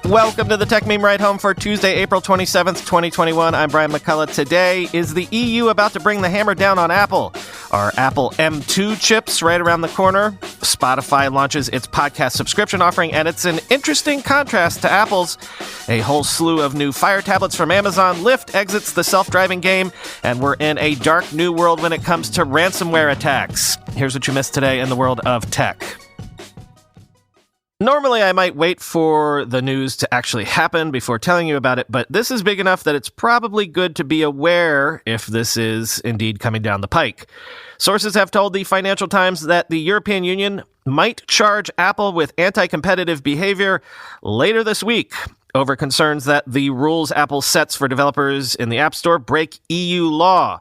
Welcome to the Tech Meme Ride Home for Tuesday, April 27th, 2021. I'm Brian McCullough. Today, is the EU about to bring the hammer down on Apple? Are Apple M2 chips right around the corner? Spotify launches its podcast subscription offering, and it's an interesting contrast to Apple's. A whole slew of new Fire tablets from Amazon. Lyft exits the self-driving game, and we're in a dark new world when it comes to ransomware attacks. Here's what you missed today in the world of tech. Normally, I might wait for the news to actually happen before telling you about it, but this is big enough that it's probably good to be aware if this is indeed coming down the pike. Sources have told the Financial Times that the European Union might charge Apple with anti-competitive behavior later this week over concerns that the rules Apple sets for developers in the App Store break EU law.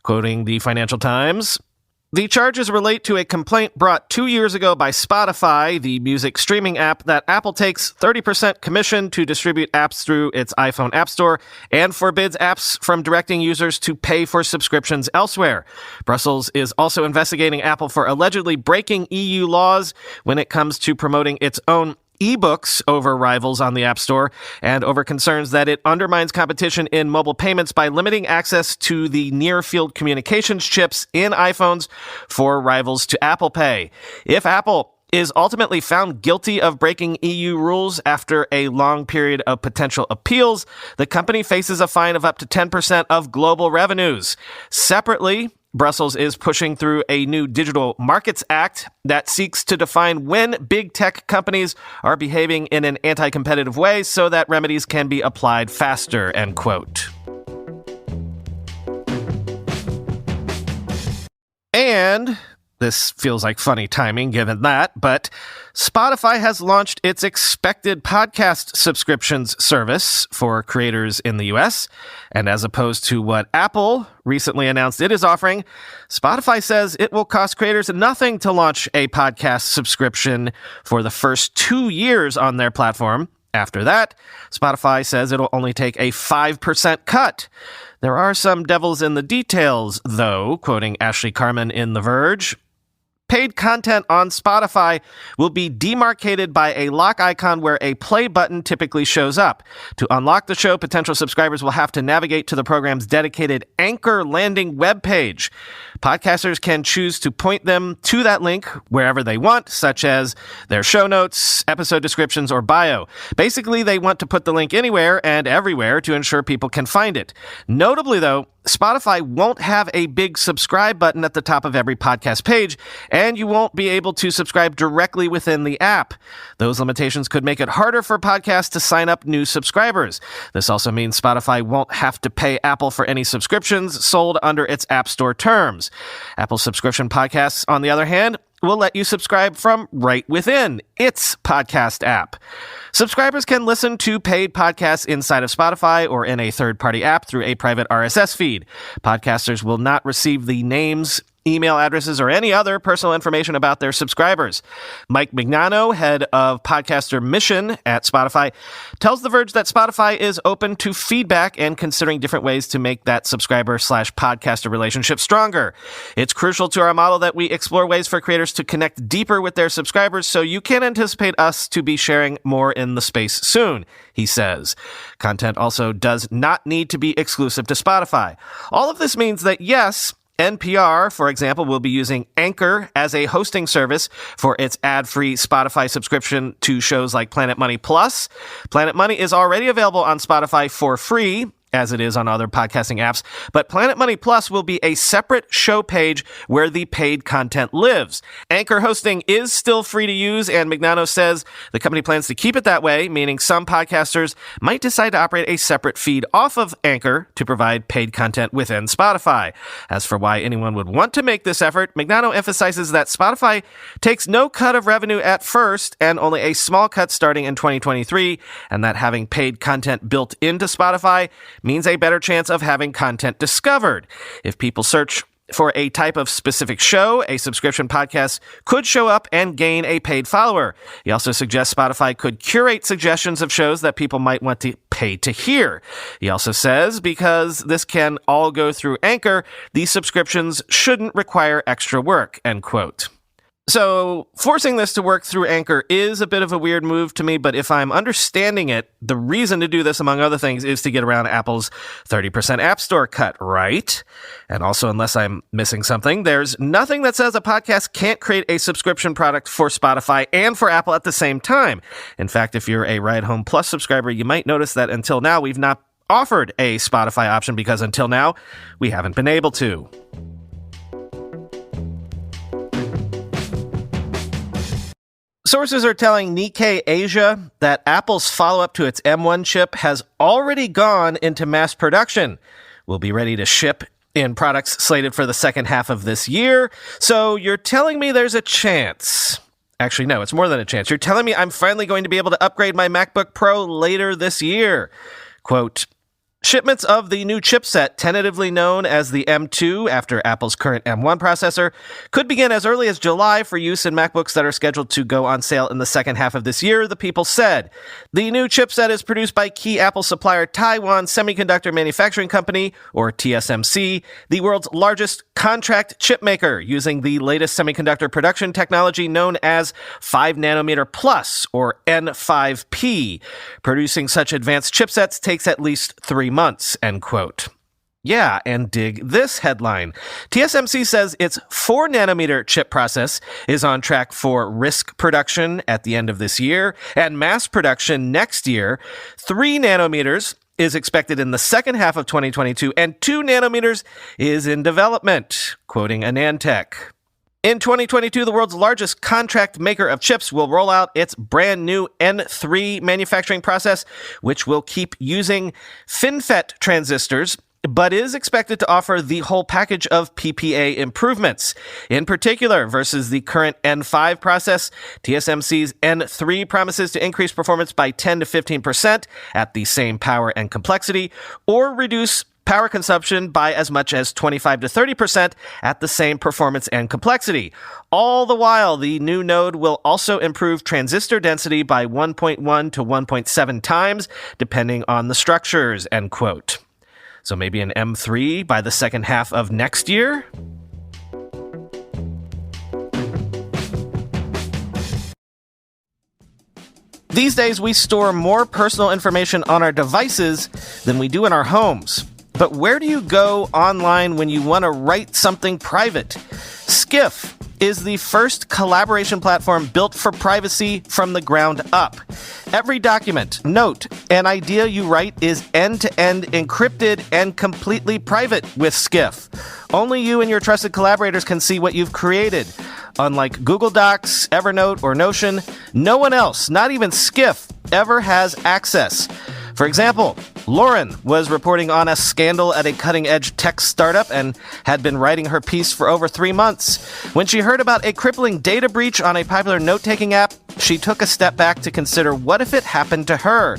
Quoting the Financial Times, the charges relate to a complaint brought 2 years ago by Spotify, the music streaming app, that Apple takes 30% commission to distribute apps through its iPhone App Store and forbids apps from directing users to pay for subscriptions elsewhere. Brussels is also investigating Apple for allegedly breaking EU laws when it comes to promoting its own ebooks over rivals on the App Store, and over concerns that it undermines competition in mobile payments by limiting access to the near-field communications chips in iPhones for rivals to Apple Pay. If Apple is ultimately found guilty of breaking EU rules after a long period of potential appeals, the company faces a fine of up to 10% of global revenues. Separately, Brussels is pushing through a new Digital Markets Act that seeks to define when big tech companies are behaving in an anti-competitive way so that remedies can be applied faster, end quote. And this feels like funny timing given that, but Spotify has launched its expected podcast subscriptions service for creators in the US. And as opposed to what Apple recently announced it is offering, Spotify says it will cost creators nothing to launch a podcast subscription for the first 2 years on their platform. After that, Spotify says it'll only take a 5% cut. There are some devils in the details, though, quoting Ashley Carman in The Verge. Paid content on Spotify will be demarcated by a lock icon where a play button typically shows up. To unlock the show, potential subscribers will have to navigate to the program's dedicated Anchor landing webpage. Podcasters can choose to point them to that link wherever they want, such as their show notes, episode descriptions, or bio. Basically, they want to put the link anywhere and everywhere to ensure people can find it. Notably, though, Spotify won't have a big subscribe button at the top of every podcast page, and you won't be able to subscribe directly within the app. Those limitations could make it harder for podcasts to sign up new subscribers. This also means Spotify won't have to pay Apple for any subscriptions sold under its App Store terms. Apple subscription podcasts, on the other hand, will let you subscribe from right within its podcast app. Subscribers can listen to paid podcasts inside of Spotify or in a third-party app through a private RSS feed. Podcasters will not receive the names, email addresses, or any other personal information about their subscribers. Mike Mignano, head of podcaster mission at Spotify, tells The Verge that Spotify is open to feedback and considering different ways to make that subscriber/podcaster relationship stronger. It's crucial to our model that we explore ways for creators to connect deeper with their subscribers, so you can anticipate us to be sharing more in the space soon, he says. Content also does not need to be exclusive to Spotify. All of this means that, yes, NPR, for example, will be using Anchor as a hosting service for its ad-free Spotify subscription to shows like Planet Money Plus. Planet Money is already available on Spotify for free, as it is on other podcasting apps, but Planet Money Plus will be a separate show page where the paid content lives. Anchor hosting is still free to use, and Mignano says the company plans to keep it that way, meaning some podcasters might decide to operate a separate feed off of Anchor to provide paid content within Spotify. As for why anyone would want to make this effort, Mignano emphasizes that Spotify takes no cut of revenue at first and only a small cut starting in 2023, and that having paid content built into Spotify means a better chance of having content discovered. If people search for a type of specific show, a subscription podcast could show up and gain a paid follower. He also suggests Spotify could curate suggestions of shows that people might want to pay to hear. He also says because this can all go through Anchor, these subscriptions shouldn't require extra work, end quote. So forcing this to work through Anchor is a bit of a weird move to me, but if I'm understanding it, the reason to do this, among other things, is to get around Apple's 30% App Store cut, right? And also, unless I'm missing something, there's nothing that says a podcast can't create a subscription product for Spotify and for Apple at the same time. In fact, if you're a Ride Home Plus subscriber, you might notice that until now, we've not offered a Spotify option because until now, we haven't been able to. Sources are telling Nikkei Asia that Apple's follow-up to its M1 chip has already gone into mass production. We'll be ready to ship in products slated for the second half of this year. So you're telling me there's a chance. Actually, no, it's more than a chance. You're telling me I'm finally going to be able to upgrade my MacBook Pro later this year. Quote, shipments of the new chipset, tentatively known as the M2 after Apple's current M1 processor, could begin as early as July for use in MacBooks that are scheduled to go on sale in the second half of this year, the people said. The new chipset is produced by key Apple supplier Taiwan Semiconductor Manufacturing Company, or TSMC, the world's largest contract chip maker, using the latest semiconductor production technology known as 5 nanometer plus, or N5P. Producing such advanced chipsets takes at least 3 months, end quote. Yeah, and dig this headline. TSMC says its 4 nanometer chip process is on track for risk production at the end of this year and mass production next year. 3 nanometers is expected in the second half of 2022, and 2 nanometers is in development, quoting Anantech. In 2022, the world's largest contract maker of chips will roll out its brand new N3 manufacturing process, which will keep using FinFET transistors, but is expected to offer the whole package of PPA improvements. In particular, versus the current N5 process, TSMC's N3 promises to increase performance by 10 to 15% at the same power and complexity, or reduce power consumption by as much as 25 to 30% at the same performance and complexity. All the while, the new node will also improve transistor density by 1.1 to 1.7 times, depending on the structures, end quote. So maybe an M3 by the second half of next year? These days, we store more personal information on our devices than we do in our homes. But where do you go online when you want to write something private? Skiff is the first collaboration platform built for privacy from the ground up. Every document, note, and idea you write is end-to-end encrypted and completely private with Skiff. Only you and your trusted collaborators can see what you've created. Unlike Google Docs, Evernote, or Notion, no one else, not even Skiff, ever has access. For example, Lauren was reporting on a scandal at a cutting-edge tech startup and had been writing her piece for over 3 months. When she heard about a crippling data breach on a popular note-taking app, she took a step back to consider what if it happened to her.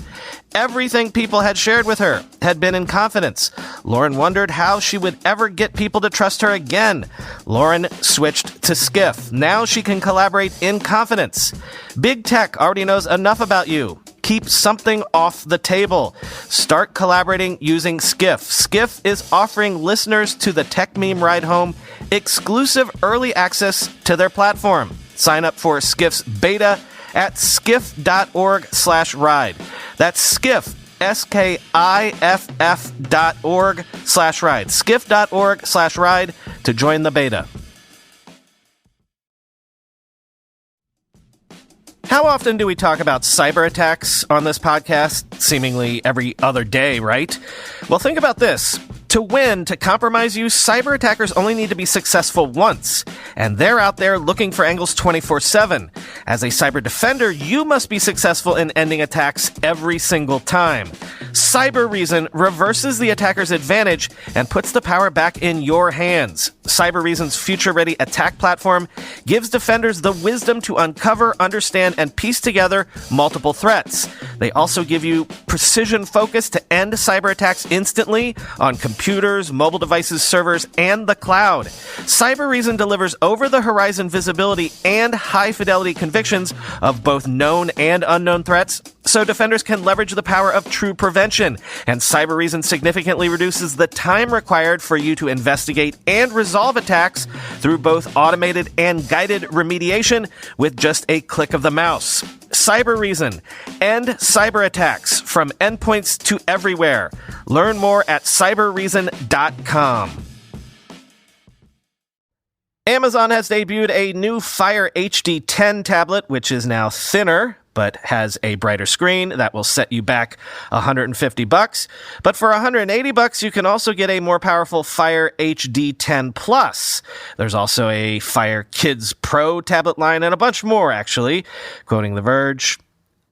Everything people had shared with her had been in confidence. Lauren wondered how she would ever get people to trust her again. Lauren switched to Skiff. Now she can collaborate in confidence. Big tech already knows enough about you. Keep something off the table. Start collaborating using Skiff. Skiff is offering listeners to the Tech Meme Ride Home exclusive early access to their platform. Sign up for Skiff's beta at skiff.org/ride. That's Skiff, SKIFF.org/ride. Skiff.org/ride to join the beta. How often do we talk about cyber attacks on this podcast? Seemingly every other day, right? Well, think about this. To win, to compromise you, cyber attackers only need to be successful once, and they're out there looking for angles 24/7. As a cyber defender, you must be successful in ending attacks every single time. Cyber Reason reverses the attacker's advantage and puts the power back in your hands. Cyber Reason's future-ready attack platform gives defenders the wisdom to uncover, understand, and piece together multiple threats. They also give you precision focus to end cyber attacks instantly on computers, mobile devices, servers, and the cloud. Cyber Reason delivers over-the-horizon visibility and high-fidelity convictions of both known and unknown threats so defenders can leverage the power of true prevention, and Cyber Reason significantly reduces the time required for you to investigate and resolve attacks through both automated and guided remediation with just a click of the mouse. Cyber Reason. End cyber attacks from endpoints to everywhere. Learn more at cyberreason.com. Amazon has debuted a new Fire HD 10 tablet, which is now thinner, but has a brighter screen that will set you back $150. But for $180, you can also get a more powerful Fire HD 10 Plus. There's also a Fire Kids Pro tablet line and a bunch more, actually. Quoting The Verge,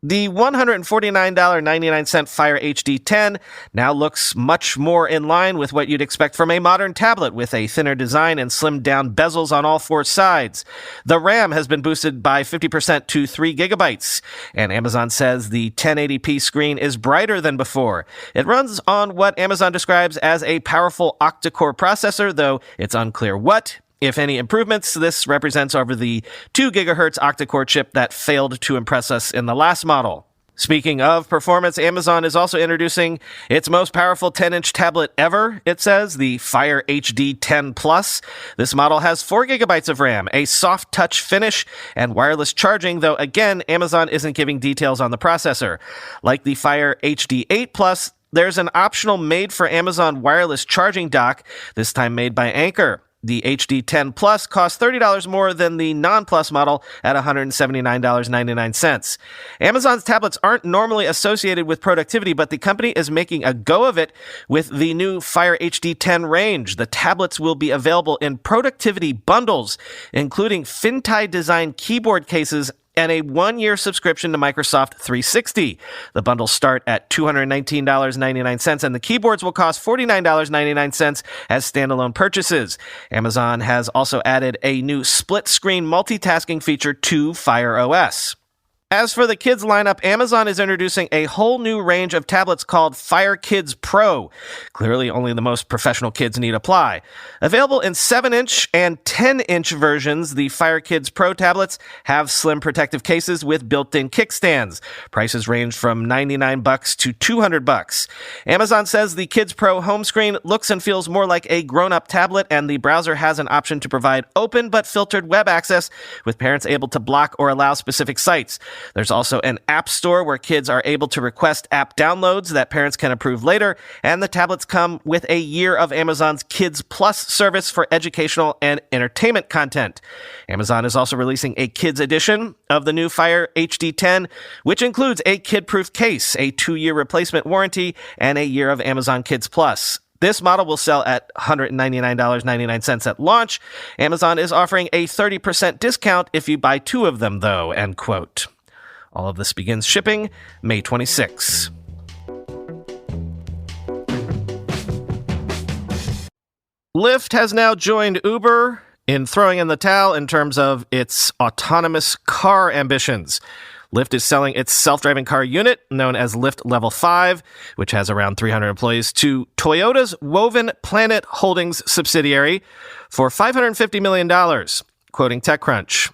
the $149.99 Fire HD 10 now looks much more in line with what you'd expect from a modern tablet, with a thinner design and slimmed-down bezels on all four sides. The RAM has been boosted by 50% to 3 gigabytes, and Amazon says the 1080p screen is brighter than before. It runs on what Amazon describes as a powerful octa-core processor, though it's unclear what, if any, improvements this represents over the 2 gigahertz octa-core chip that failed to impress us in the last model. Speaking of performance, Amazon is also introducing its most powerful 10-inch tablet ever, it says, the Fire HD 10 Plus. This model has 4 gigabytes of RAM, a soft touch finish, and wireless charging, though again, Amazon isn't giving details on the processor. Like the Fire HD 8 Plus, there's an optional made-for-Amazon wireless charging dock, this time made by Anker. The HD 10 Plus costs $30 more than the non-Plus model at $179.99. Amazon's tablets aren't normally associated with productivity, but the company is making a go of it with the new Fire HD 10 range. The tablets will be available in productivity bundles, including Fintai-designed keyboard cases and a 1-year subscription to Microsoft 360. The bundles start at $219.99, and the keyboards will cost $49.99 as standalone purchases. Amazon has also added a new split-screen multitasking feature to Fire OS. As for the kids lineup, Amazon is introducing a whole new range of tablets called Fire Kids Pro. Clearly, only the most professional kids need apply. Available in 7-inch and 10-inch versions, the Fire Kids Pro tablets have slim protective cases with built-in kickstands. Prices range from $99 to $200. Amazon says the Kids Pro home screen looks and feels more like a grown-up tablet, and the browser has an option to provide open but filtered web access, with parents able to block or allow specific sites. There's also an app store where kids are able to request app downloads that parents can approve later, and the tablets come with a year of Amazon's Kids Plus service for educational and entertainment content. Amazon is also releasing a kids edition of the new Fire HD 10, which includes a kid-proof case, a 2-year replacement warranty, and a year of Amazon Kids Plus. This model will sell at $199.99 at launch. Amazon is offering a 30% discount if you buy 2 of them, though, end quote. All of this begins shipping May 26. Lyft has now joined Uber in throwing in the towel in terms of its autonomous car ambitions. Lyft is selling its self-driving car unit, known as Lyft Level 5, which has around 300 employees, to Toyota's Woven Planet Holdings subsidiary for $550 million, quoting TechCrunch.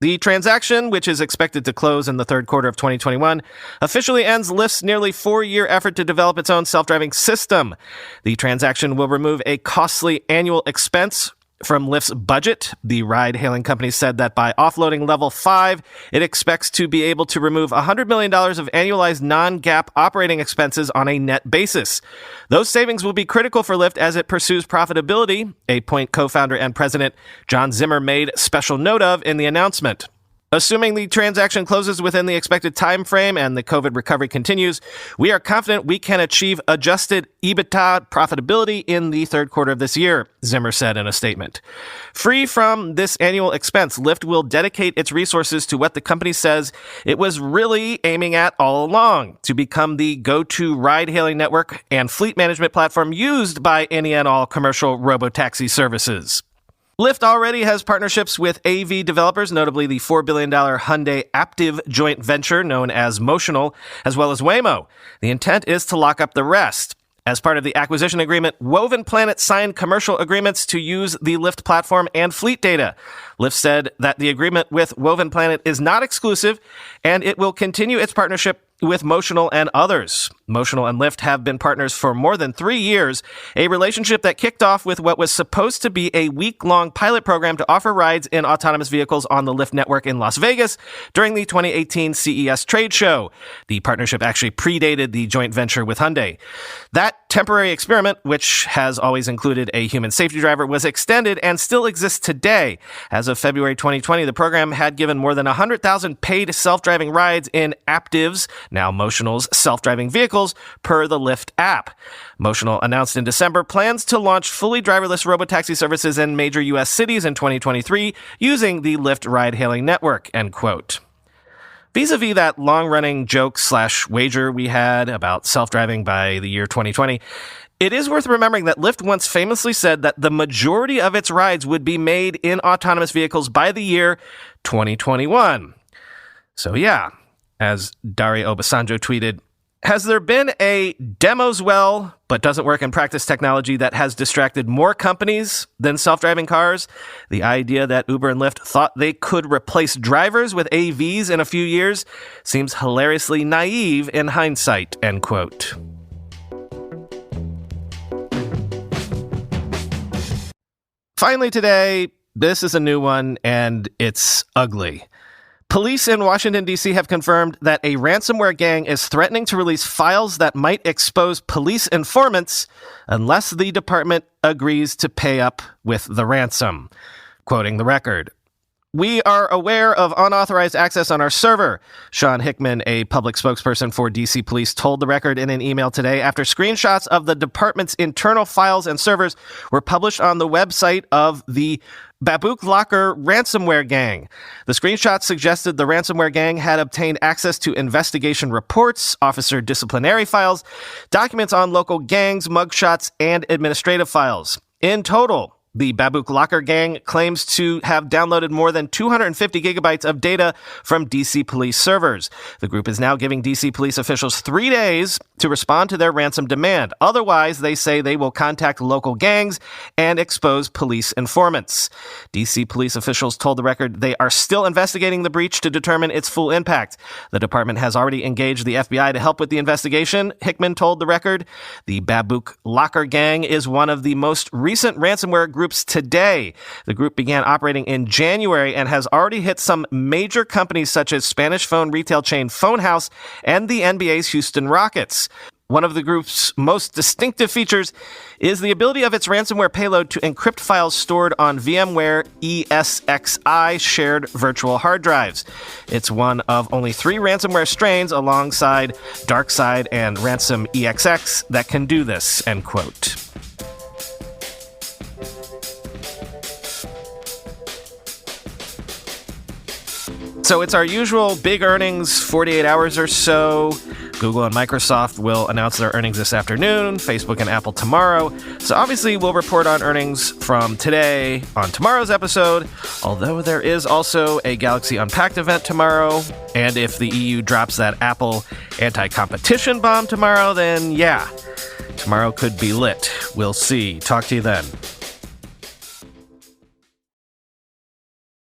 The transaction, which is expected to close in the third quarter of 2021, officially ends Lyft's nearly 4-year effort to develop its own self-driving system. The transaction will remove a costly annual expense from Lyft's budget. The ride-hailing company said that by offloading Level 5, it expects to be able to remove $100 million of annualized non-GAAP operating expenses on a net basis. Those savings will be critical for Lyft as it pursues profitability, a point co-founder and president John Zimmer made special note of in the announcement. Assuming the transaction closes within the expected time frame and the COVID recovery continues, we are confident we can achieve adjusted EBITDA profitability in the third quarter of this year, Zimmer said in a statement. Free from this annual expense, Lyft will dedicate its resources to what the company says it was really aiming at all along, to become the go-to ride-hailing network and fleet management platform used by any and all commercial robotaxi services. Lyft already has partnerships with AV developers, notably the $4 billion Hyundai Aptiv joint venture known as Motional, as well as Waymo. The intent is to lock up the rest. As part of the acquisition agreement, Woven Planet signed commercial agreements to use the Lyft platform and fleet data. Lyft said that the agreement with Woven Planet is not exclusive, and it will continue its partnership with Motional and others. Motional and Lyft have been partners for more than 3 years, a relationship that kicked off with what was supposed to be a week-long pilot program to offer rides in autonomous vehicles on the Lyft network in Las Vegas during the 2018 CES trade show. The partnership actually predated the joint venture with Hyundai. That temporary experiment, which has always included a human safety driver, was extended and still exists today. As of February 2020, the program had given more than 100,000 paid self-driving rides in Aptiv's, now Motional's, self-driving vehicles per the Lyft app. Motional announced in December plans to launch fully driverless robotaxi services in major U.S. cities in 2023 using the Lyft ride-hailing network, end quote. Vis-a-vis that long-running joke/wager we had about self-driving by the year 2020, it is worth remembering that Lyft once famously said that the majority of its rides would be made in autonomous vehicles by the year 2021. So yeah, as Dario Obasanjo tweeted, has there been a demos well, but doesn't work in practice technology that has distracted more companies than self-driving cars? The idea that Uber and Lyft thought they could replace drivers with AVs in a few years seems hilariously naive in hindsight, end quote. Finally today, this is a new one, and it's ugly. Police in Washington, D.C. have confirmed that a ransomware gang is threatening to release files that might expose police informants unless the department agrees to pay up with the ransom. Quoting the record, "We are aware of unauthorized access on our server," Sean Hickman, a public spokesperson for D.C. Police, told the record in an email today after screenshots of the department's internal files and servers were published on the website of the Babook Locker ransomware gang. The screenshots suggested the ransomware gang had obtained access to investigation reports, officer disciplinary files, documents on local gangs, mugshots, and administrative files. In total, the Babook Locker gang claims to have downloaded more than 250 gigabytes of data from DC Police servers. The group is now giving DC Police officials 3 days to respond to their ransom demand. Otherwise, they say they will contact local gangs and expose police informants. DC Police officials told the record they are still investigating the breach to determine its full impact. The department has already engaged the FBI to help with the investigation, Hickman told the record. The Babook Locker gang is one of the most recent ransomware groups today. The group began operating in January and has already hit some major companies such as Spanish phone retail chain Phonehouse and the NBA's Houston Rockets. One of the group's most distinctive features is the ability of its ransomware payload to encrypt files stored on VMware ESXi shared virtual hard drives. It's one of only 3 ransomware strains alongside DarkSide and Ransom EXX that can do this, end quote. So it's our usual big earnings, 48 hours or so. Google and Microsoft will announce their earnings this afternoon, Facebook and Apple tomorrow. So obviously we'll report on earnings from today on tomorrow's episode, although there is also a Galaxy Unpacked event tomorrow. And if the EU drops that Apple anti-competition bomb tomorrow, then yeah, tomorrow could be lit. We'll see. Talk to you then.